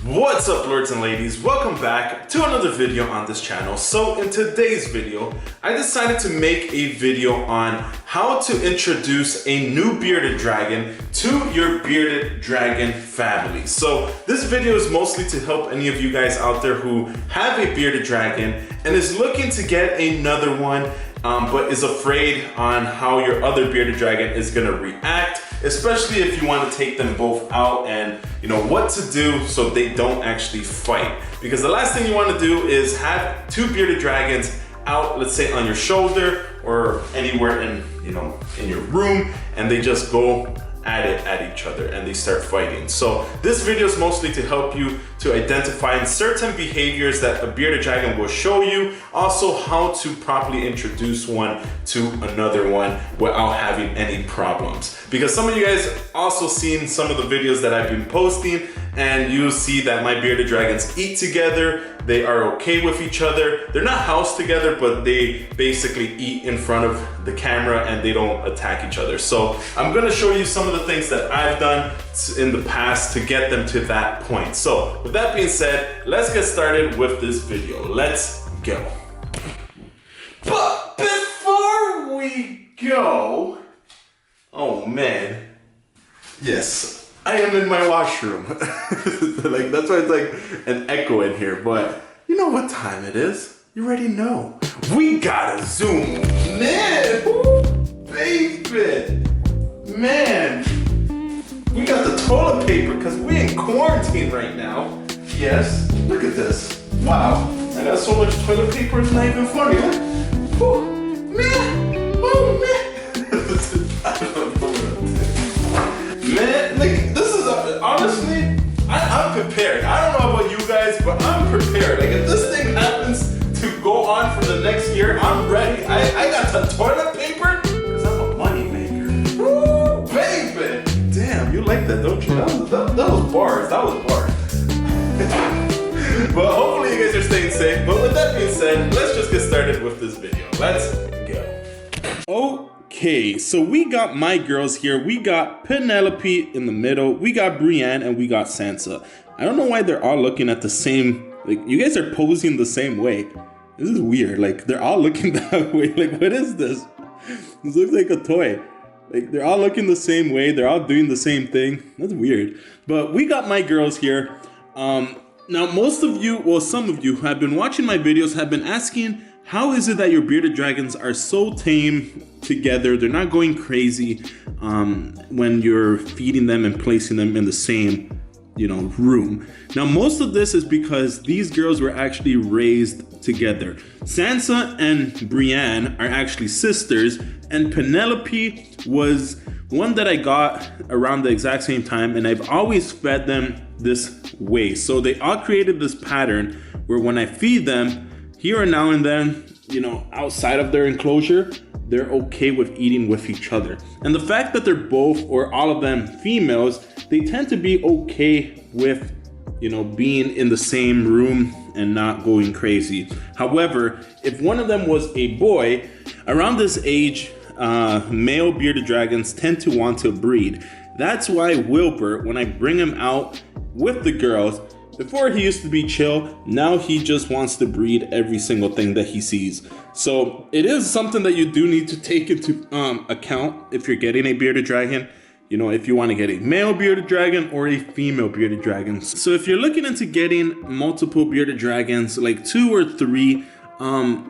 What's up, lords and ladies? Welcome back to another video on this channel. So in today's video, I decided to make a video on how to introduce a new bearded dragon to your bearded dragon family. So this video is mostly to help any of you guys out there who have a bearded dragon and is looking to get another one, but is afraid on how your other bearded dragon is gonna react, especially if you want to take them both out and you know what to do so they don't actually fight. Because the last thing you want to do is have two bearded dragons out, let's say on your shoulder or anywhere in your room, and they just go at each other and they start fighting. So this video is mostly to help you to identify certain behaviors that a bearded dragon will show you, also how to properly introduce one to another one without having any problems. Because some of you guys also seen some of the videos that I've been posting, and you'll see that my bearded dragons eat together. They are okay with each other. They're not housed together, but they basically eat in front of the camera and they don't attack each other. So I'm gonna show you some of the things that I've done in the past to get them to that point. So with that being said, let's get started with this video. Let's go. But before we go, oh man, yes, I am in my washroom. Like, that's why it's like an echo in here, but you know what time it is. You already know. We gotta zoom in. Ooh, baby. Man. We got the toilet paper because we in quarantine right now. Yes, look at this. Wow. I got so much toilet paper, it's not even funny. Look. Ooh, man. Oh, man. Man, like, this is, honestly, I'm prepared. I don't know about you guys, but I'm prepared. Like, if this thing happens to go on for the next year, I'm ready. I got the toilet paper because I'm a money maker. Woo, baby. Damn, you like that, don't you? That was bars. That was bars. But hopefully you guys are staying safe. But with that being said, let's just get started with this video. Let's go. Okay, so we got my girls here. We got Penelope in the middle. We got Brienne and we got Sansa. I don't know why they're all looking at the same, like, you guys are posing the same way. This is weird. Like, they're all looking that way. Like, what is this? This looks like a toy. Like, they're all looking the same way. They're all doing the same thing. That's weird. But we got my girls here. Now, most of you, well, some of you who have been watching my videos have been asking, how is it that your bearded dragons are so tame together? They're not going crazy when you're feeding them and placing them in the same, room. Now, most of this is because these girls were actually raised together. Sansa and Brienne are actually sisters, and Penelope was one that I got around the exact same time, and I've always fed them this way. So they all created this pattern where when I feed them, here and now and then, outside of their enclosure, they're okay with eating with each other. And the fact that they're both, or all of them, females, they tend to be okay with, being in the same room and not going crazy. However, if one of them was a boy, around this age, male bearded dragons tend to want to breed. That's why Wilbur, when I bring him out with the girls, before he used to be chill, now he just wants to breed every single thing that he sees. So it is something that you do need to take into account if you're getting a bearded dragon. If you want to get a male bearded dragon or a female bearded dragon. So if you're looking into getting multiple bearded dragons, like 2 or 3,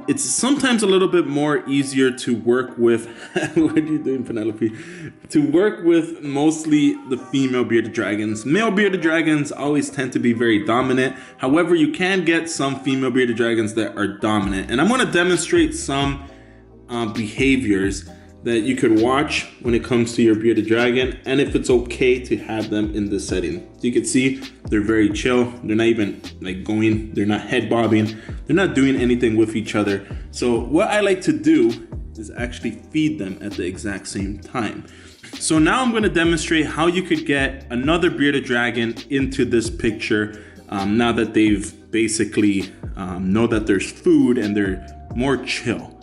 it's sometimes a little bit more easier to work with. What are you doing, Penelope? To work with mostly the female bearded dragons. Male bearded dragons always tend to be very dominant. However, you can get some female bearded dragons that are dominant. And I'm going to demonstrate some behaviors that you could watch when it comes to your bearded dragon, and if it's okay to have them in this setting. So you can see they're very chill. They're not even like going, they're not head bobbing. They're not doing anything with each other. So what I like to do is actually feed them at the exact same time. So now I'm going to demonstrate how you could get another bearded dragon into this picture now that they've basically know that there's food and they're more chill.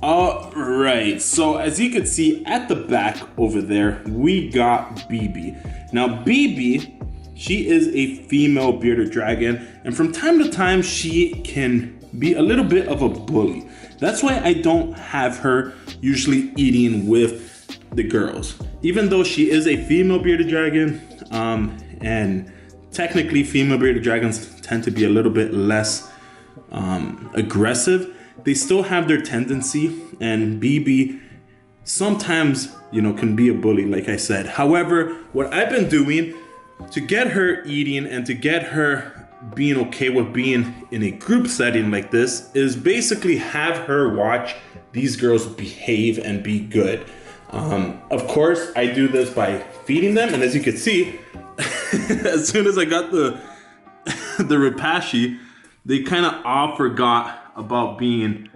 All right, so as you can see at the back over there, we got BB. Now BB She is a female bearded dragon, and from time to time, she can be a little bit of a bully. That's why I don't have her usually eating with the girls. Even though she is a female bearded dragon, and technically female bearded dragons tend to be a little bit less aggressive, they still have their tendency, and BB sometimes, can be a bully, like I said. However, what I've been doing to get her eating and to get her being okay with being in a group setting like this is basically have her watch these girls behave and be good. Of course, I do this by feeding them, and as you can see, as soon as I got the Repashy, they kind of all forgot about being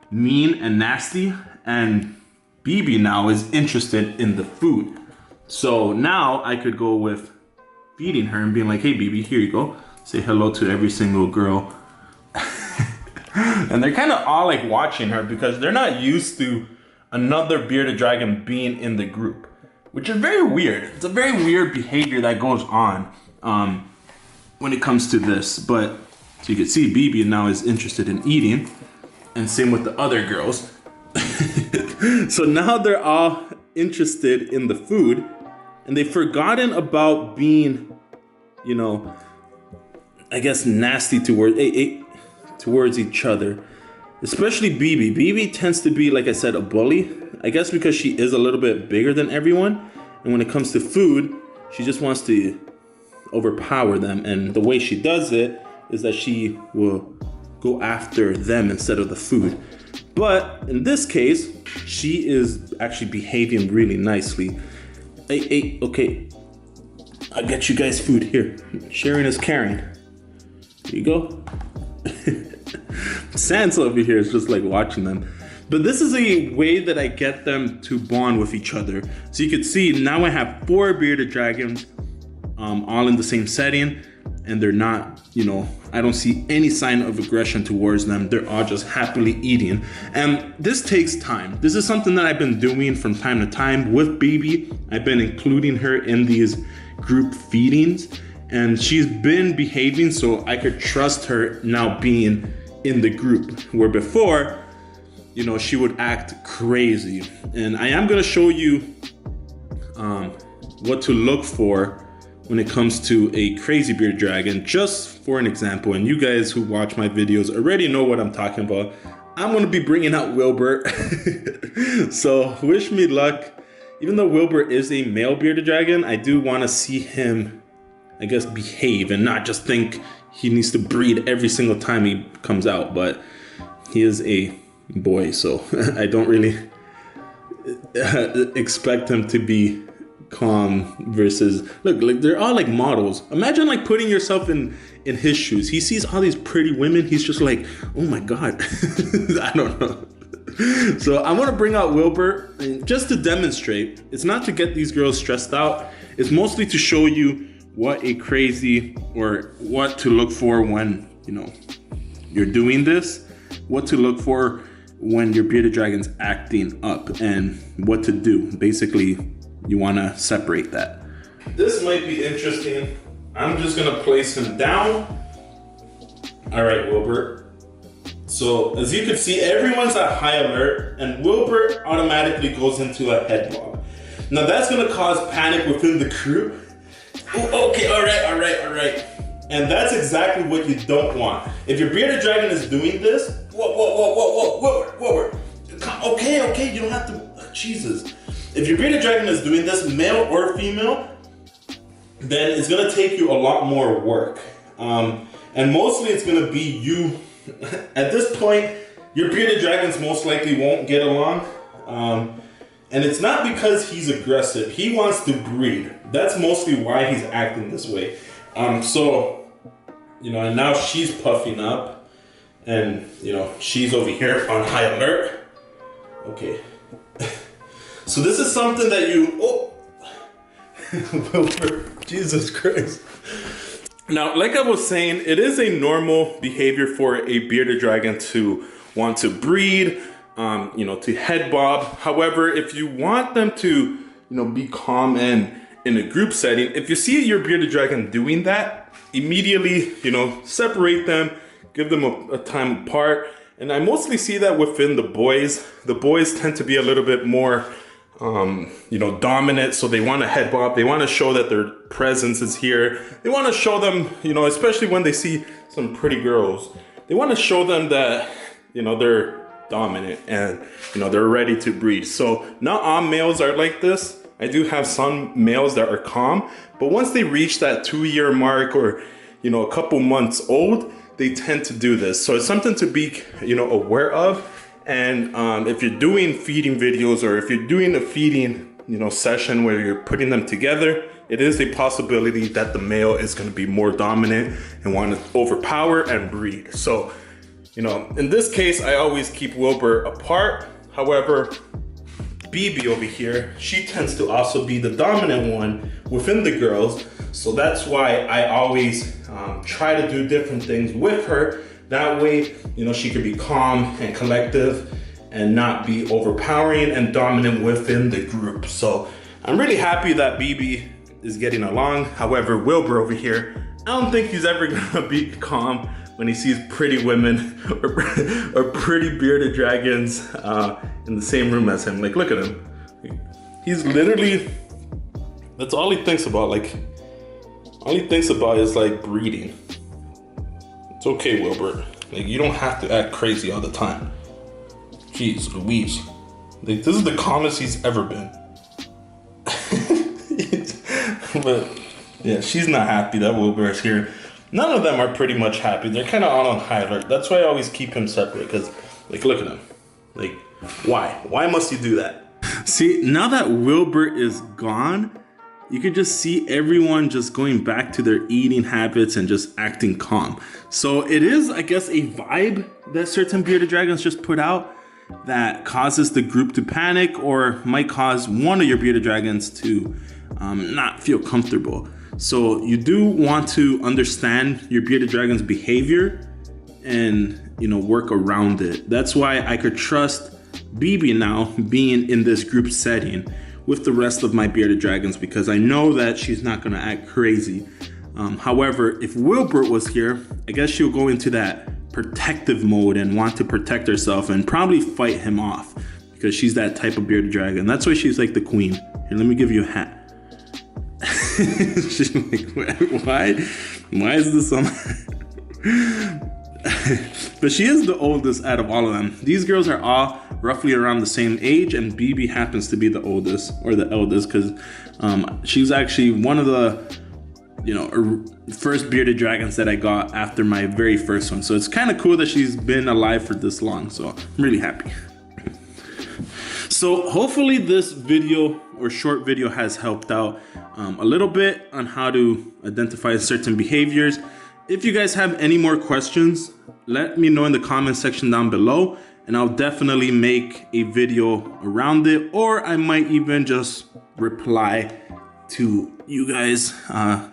mean and nasty, and BB now is interested in the food. So now I could go with feeding her and being like, hey BB, here you go. Say hello to every single girl. And they're kind of all like watching her because they're not used to another bearded dragon being in the group, which is very weird. It's a very weird behavior that goes on when it comes to this. But so you can see BB now is interested in eating, and same with the other girls. So now they're all interested in the food, and they've forgotten about being, I guess nasty towards each other. Especially BB. BB tends to be, like I said, a bully. I guess because she is a little bit bigger than everyone. And when it comes to food, she just wants to overpower them. And the way she does it is that she will go after them instead of the food. But in this case, she is actually behaving really nicely. Hey, okay. I'll get you guys food here. Sharing is caring. Here you go. Sans over here is just like watching them. But this is a way that I get them to bond with each other. So you can see now I have 4 bearded dragons all in the same setting, and they're not, I don't see any sign of aggression towards them. They're all just happily eating. And this takes time. This is something that I've been doing from time to time with BB. I've been including her in these group feedings, and she's been behaving so I could trust her now being in the group, where before, she would act crazy. And I am going to show you what to look for when it comes to a crazy bearded dragon, just for an example. And you guys who watch my videos already know what I'm talking about. I'm going to be bringing out Wilbur. So wish me luck. Even though Wilbur is a male bearded dragon, I do want to see him, I guess, behave and not just think he needs to breed every single time he comes out. But he is a boy, so I don't really expect him to be calm versus, look, like they're all like models. Imagine like putting yourself in his shoes. He sees all these pretty women. He's just like, oh my God. I don't know. So I want to bring out Wilbur just to demonstrate. It's not to get these girls stressed out. It's mostly to show you what a crazy, or what to look for when, you're doing this, what to look for when your bearded dragon's acting up, and what to do. Basically, you want to separate that. This might be interesting. I'm just going to place him down. All right, Wilbur. So as you can see, everyone's at high alert, and Wilbur automatically goes into a head bob. Now that's going to cause panic within the crew. Ooh, okay, all right. And that's exactly what you don't want. If your bearded dragon is doing this, whoa. Okay, you don't have to, Jesus. If your bearded dragon is doing this, male or female, then it's gonna take you a lot more work. And mostly it's gonna be you. At this point, your bearded dragons most likely won't get along. And it's not because he's aggressive. He wants to breed. That's mostly why he's acting this way. And now she's puffing up, and she's over here on high alert. Okay. So this is something that Wilbur, Jesus Christ. Now, like I was saying, it is a normal behavior for a bearded dragon to want to breed, to head bob. However, if you want them to, be calm and in a group setting, if you see your bearded dragon doing that, immediately, you know, separate them, give them a time apart. And I mostly see that within the boys. The boys tend to be a little bit more, you know, dominant. So they want to head bob. They want to show that their presence is here. They want to show them, you know, especially when they see some pretty girls, they want to show them that, you know, they're dominant and, you know, they're ready to breed. So not all males are like this. I do have some males that are calm, but once they reach that 2-year mark or, you know, a couple months old, they tend to do this. So it's something to be, you know, aware of. And if you're doing feeding videos or if you're doing a feeding, you know, session where you're putting them together, it is a possibility that the male is going to be more dominant and want to overpower and breed. So, you know, in this case, I always keep Wilbur apart. However, BB over here, she tends to also be the dominant one within the girls. So that's why I always try to do different things with her. That way, you know, she could be calm and collective and not be overpowering and dominant within the group. So I'm really happy that BB is getting along. However, Wilbur over here, I don't think he's ever gonna be calm when he sees pretty women or pretty bearded dragons in the same room as him. Like, look at him. He's literally, that's all he thinks about. Like, all he thinks about is like breeding. It's okay, Wilbur. Like, you don't have to act crazy all the time. Jeez Louise. Like, this is the calmest he's ever been. But yeah, she's not happy that Wilbur is here. None of them are pretty much happy. They're kind of all on high alert. That's why I always keep him separate, because, like, look at him. Like, why? Why must you do that? See, now that Wilbur is gone, you can just see everyone just going back to their eating habits and just acting calm. So it is, I guess, a vibe that certain bearded dragons just put out that causes the group to panic or might cause one of your bearded dragons to not feel comfortable. So you do want to understand your bearded dragon's behavior and, you know, work around it. That's why I could trust BB now being in this group setting with the rest of my bearded dragons, because I know that she's not gonna act crazy. However, if Wilbur was here, I guess she'll go into that protective mode and want to protect herself and probably fight him off, because she's that type of bearded dragon. That's why she's like the queen. Here, let me give you a hat. She's like, why is this on? But she is the oldest out of all of them. These girls are all roughly around the same age, and BB happens to be the oldest or the eldest, because she's actually one of the, you know, first bearded dragons that I got after my very first one. So it's kind of cool that she's been alive for this long. So I'm really happy. So hopefully this video or short video has helped out a little bit on how to identify certain behaviors. If you guys have any more questions, let me know in the comment section down below, and I'll definitely make a video around it, or I might even just reply to you guys.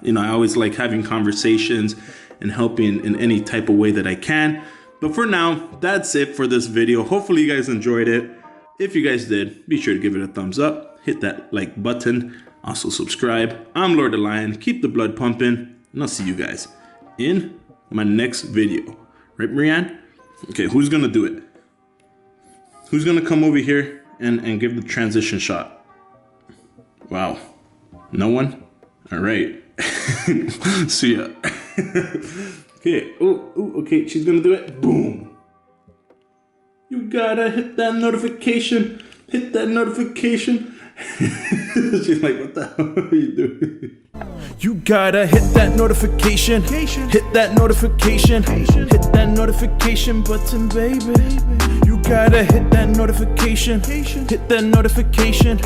You know, I always like having conversations and helping in any type of way that I can. But for now, that's it for this video. Hopefully you guys enjoyed it. If you guys did, be sure to give it a thumbs up, hit that like button, also subscribe. I'm Lord the Lion, keep the blood pumping, and I'll see you guys in my next video. Right, Marianne? Okay, who's gonna do it? Who's gonna come over here and give the transition shot? Wow, no one? All right, see ya. Okay, okay, she's gonna do it, boom. You gotta hit that notification. Hit that notification. She's like, what the hell are you doing? You gotta hit that notification. Hit that notification. Hit that notification button, baby. You gotta hit that notification. Hit that notification.